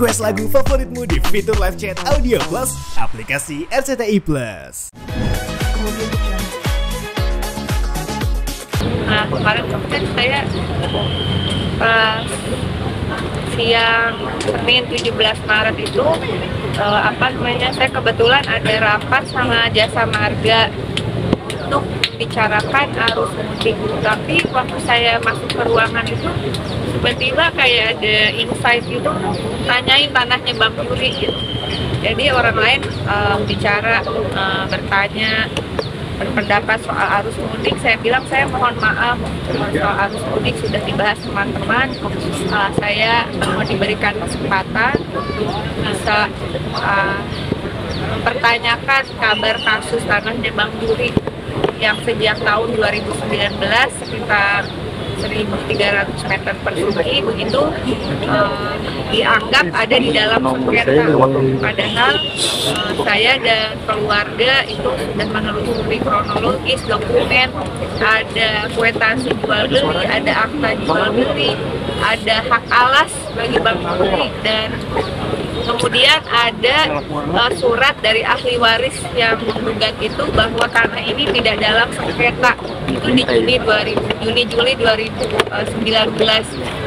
Request lagu favoritmu di fitur live chat Audio Plus aplikasi RCTI Plus. Nah, kemarin kan saya siang Senin 17 Maret itu saya kebetulan ada rapat sama Jasa Marga untuk bicarakan arus mudik. Tapi waktu saya masuk ke ruangan itu tiba-tiba kayak ada insight gitu, tanyain tanahnya Bang Yuri gitu. Jadi orang lain bicara, bertanya, berpendapat soal arus mudik. Saya bilang saya mohon maaf, soal arus mudik sudah dibahas teman-teman. Saya mau diberikan kesempatan untuk bisa mempertanyakan kabar kasus tanahnya Bang Yuri yang sejak tahun 2019 sekitar 1.300 meter persegi begitu dianggap ada di dalam sengketa. Padahal saya dan keluarga itu sudah menelusuri kronologis dokumen, ada kuitansi jual beli, ada akta jual beli, ada hak alas bagi Bang Yuri, dan kemudian ada surat dari ahli waris yang menggugat itu bahwa tanah ini tidak dalam sengketa. Itu di Juli 2019.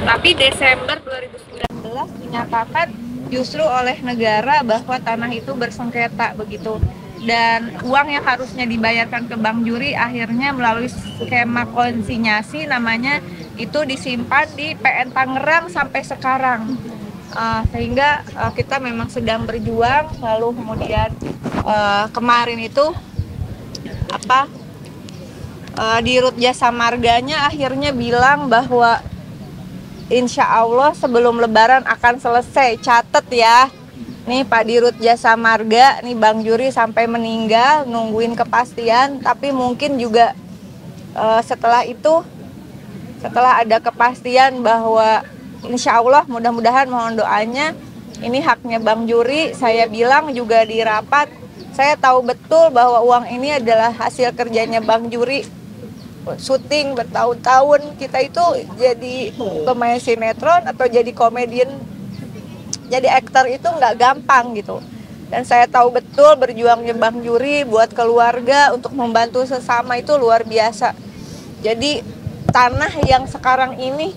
Tapi Desember 2019 dinyatakan justru oleh negara bahwa tanah itu bersengketa begitu. Dan uang yang harusnya dibayarkan ke Bang Yuri akhirnya melalui skema konsinyasi namanya itu disimpan di PN Tangerang sampai sekarang. Sehingga kita memang sedang berjuang. Lalu kemudian kemarin itu di Rut Jasa Marganya akhirnya bilang bahwa insya Allah sebelum Lebaran akan selesai. Catet ya, nih Pak Dirut Jasa Marga, nih Bang Yuri sampai meninggal nungguin kepastian. Tapi mungkin juga setelah itu, setelah ada kepastian bahwa insya Allah mudah-mudahan, mohon doanya, ini haknya Bang Yuri. Saya bilang juga di rapat, saya tahu betul bahwa uang ini adalah hasil kerjanya Bang Yuri. Syuting bertahun-tahun, kita itu jadi pemain sinetron atau jadi komedian, jadi aktor itu nggak gampang gitu. Dan saya tahu betul berjuangnya Bang Yuri buat keluarga untuk membantu sesama itu luar biasa. Jadi tanah yang sekarang ini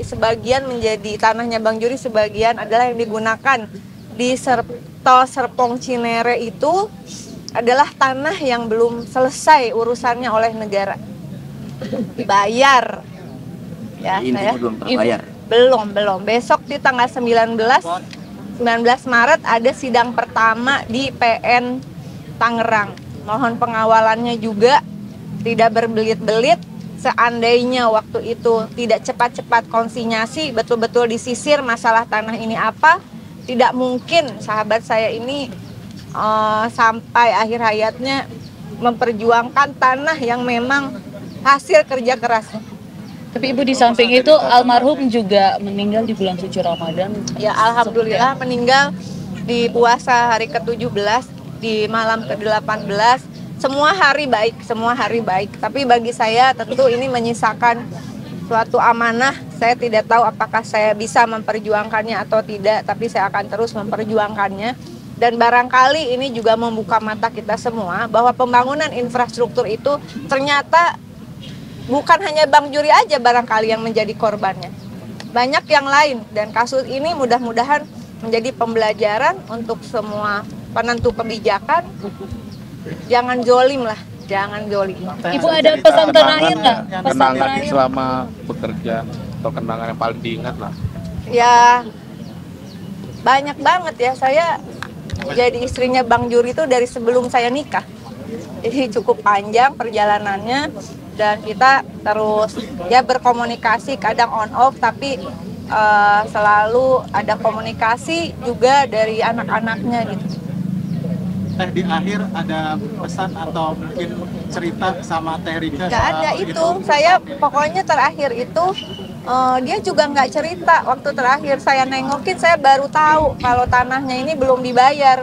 sebagian menjadi tanahnya Bang Yuri, sebagian adalah yang digunakan di Tol Serpong Cinere itu adalah tanah yang belum selesai urusannya oleh negara. Bayar. Ya, saya belum terbayar. Belum. Besok di tanggal 19 Maret ada sidang pertama di PN Tangerang. Mohon pengawalannya juga tidak berbelit-belit. Seandainya waktu itu tidak cepat-cepat konsinyasi, betul-betul disisir masalah tanah ini apa, tidak mungkin sahabat saya ini sampai akhir hayatnya memperjuangkan tanah yang memang hasil kerja kerasnya. Tapi Ibu, di samping itu almarhum juga meninggal di bulan suci Ramadan. Ya, alhamdulillah meninggal di puasa hari ke-17, di malam ke-18. Semua hari baik. Tapi bagi saya tentu ini menyisakan suatu amanah. Saya tidak tahu apakah saya bisa memperjuangkannya atau tidak, tapi saya akan terus memperjuangkannya. Dan barangkali ini juga membuka mata kita semua bahwa pembangunan infrastruktur itu ternyata bukan hanya Bang Yuri aja barangkali yang menjadi korbannya. Banyak yang lain, dan kasus ini mudah-mudahan menjadi pembelajaran untuk semua penentu kebijakan. Jangan zolim lah, jangan zolim. Ibu ada pesan terakhir nggak? Kenangan selama bekerja atau kenangan yang paling diingat lah. Ya banyak banget ya. Saya jadi istrinya Bang Yuri itu dari sebelum saya nikah. Jadi cukup panjang perjalanannya, dan kita terus ya berkomunikasi, kadang on off, tapi selalu ada komunikasi juga dari anak-anaknya gitu. Di akhir ada pesan atau mungkin cerita sama Teh Rika? Gak ada itu. Saya pokoknya terakhir itu dia juga nggak cerita. Waktu terakhir saya nengokin, saya baru tahu kalau tanahnya ini belum dibayar.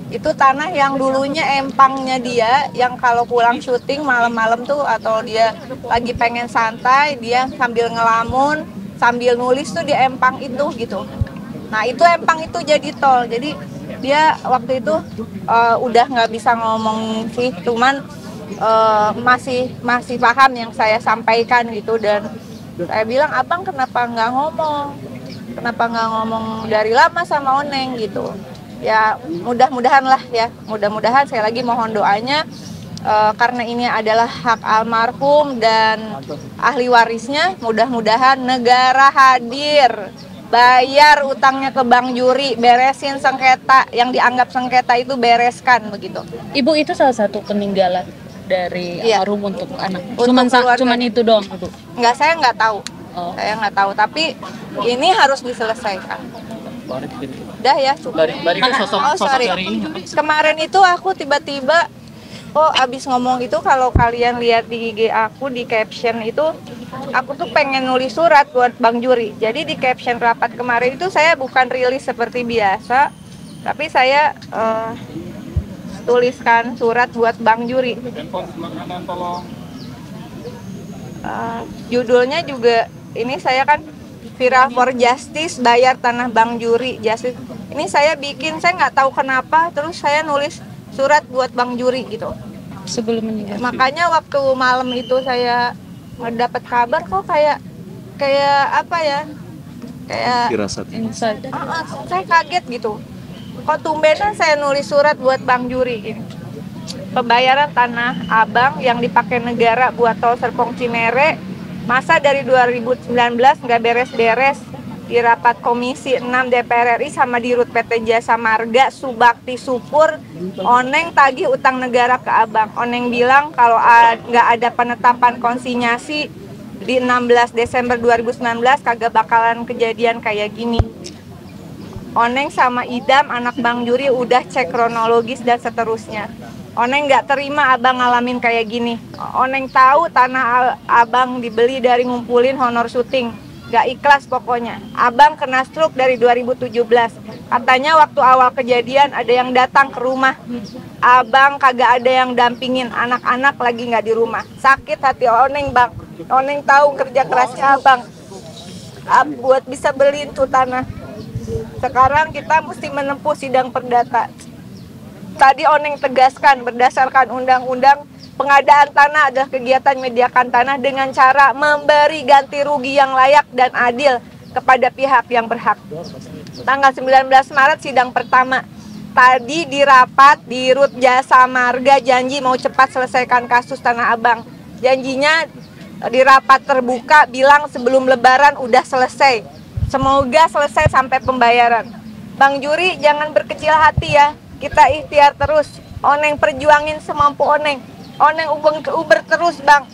Itu tanah yang dulunya empangnya dia, yang kalau pulang syuting malam-malam tuh atau dia lagi pengen santai, dia sambil ngelamun, sambil nulis tuh di empang itu gitu. Nah itu empang itu jadi tol, jadi dia waktu itu udah nggak bisa ngomong sih, cuman masih paham yang saya sampaikan gitu. Dan saya bilang, abang kenapa nggak ngomong dari lama sama Oneng gitu. Ya mudah-mudahan lah ya, mudah-mudahan saya lagi mohon doanya karena ini adalah hak almarhum dan ahli warisnya, mudah-mudahan negara hadir, bayar utangnya ke Bang Juri, beresin sengketa yang dianggap sengketa itu, bereskan begitu. Ibu itu salah satu peninggalan dari Iya. almarhum untuk anak. Untuk keluarga. Cuman itu doang, Ibu. Enggak, saya nggak tahu. Oh. Saya nggak tahu, tapi ini harus diselesaikan. Udah ya, cukup. Oh, sorry. Kemarin itu aku tiba-tiba abis ngomong itu, kalau kalian lihat di IG aku di caption itu, aku tuh pengen nulis surat buat Bang Juri. Jadi di caption rapat kemarin itu saya bukan rilis seperti biasa, tapi saya tuliskan surat buat Bang Juri. Judulnya juga ini, saya kan Viral for Justice, bayar tanah Bang Juri Justice. Ini saya bikin, saya nggak tahu kenapa, terus saya nulis surat buat Bang Juri gitu. Sebelum meninggal. Makanya waktu malam itu saya mendapat kabar kok kayak apa ya? Kayak Inside. saya kaget gitu. Kok tumbenan saya nulis surat buat Bang Juri gini. Pembayaran tanah Abang yang dipakai negara buat tol Serpong Cinere, masa dari 2019 nggak beres-beres. Di rapat Komisi 6 DPR RI sama di RUT PT Jasa Marga, Subakti Supur, Oneng tagih utang negara ke Abang. Oneng bilang kalau nggak ada penetapan konsinyasi di 16 Desember 2019 kagak bakalan kejadian kayak gini. Oneng sama Idam, anak Bang Juri, udah cek kronologis dan seterusnya. Oneng nggak terima Abang ngalamin kayak gini. Oneng tahu tanah Abang dibeli dari ngumpulin honor syuting. Gak ikhlas pokoknya. Abang kena stroke dari 2017. Katanya waktu awal kejadian ada yang datang ke rumah. Abang kagak ada yang dampingin, anak-anak lagi gak di rumah. Sakit hati Oneng, Bang. Oneng tahu kerja kerasnya Abang buat bisa beliin tuh tanah. Sekarang kita mesti menempuh sidang perdata. Tadi Oneng tegaskan berdasarkan undang-undang, pengadaan tanah adalah kegiatan menyediakan tanah dengan cara memberi ganti rugi yang layak dan adil kepada pihak yang berhak. Tanggal 19 Maret sidang pertama. Tadi di rapat di RUT Jasa Marga janji mau cepat selesaikan kasus Tanah Abang. Janjinya di rapat terbuka bilang sebelum Lebaran udah selesai. Semoga selesai sampai pembayaran. Bang Juri jangan berkecil hati ya. Kita ikhtiar terus. Oneng perjuangin semampu Oneng. Oneng uber terus Bang.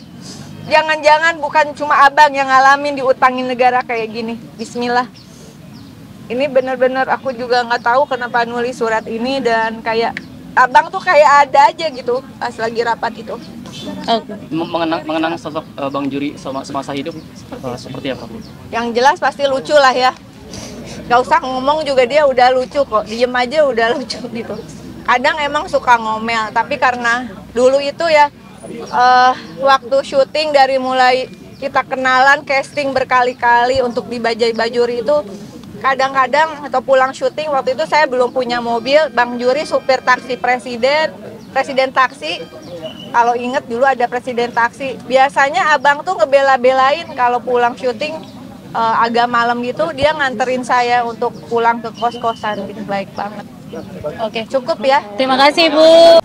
Jangan-jangan bukan cuma Abang yang ngalamin diutangin negara kayak gini. Bismillah. Ini bener-bener aku juga nggak tahu kenapa nulis surat ini, dan kayak Abang tuh kayak ada aja gitu pas lagi rapat itu. Oke. Mengenang sosok Bang Juri semasa hidup seperti apa, Bu? Yang jelas pasti lucu lah ya. Gak usah ngomong juga dia udah lucu kok. Diem aja udah lucu gitu. Kadang emang suka ngomel, tapi karena dulu itu ya waktu syuting dari mulai kita kenalan, casting berkali-kali untuk di Bajaj Bajuri itu, kadang-kadang atau pulang syuting, waktu itu saya belum punya mobil, Bang Juri supir taksi presiden taksi. Kalau inget dulu ada presiden taksi. Biasanya Abang tuh ngebela-belain kalau pulang syuting agak malam gitu, dia nganterin saya untuk pulang ke kos-kosan gitu. Baik banget. Oke. Cukup ya. Terima kasih, Bu.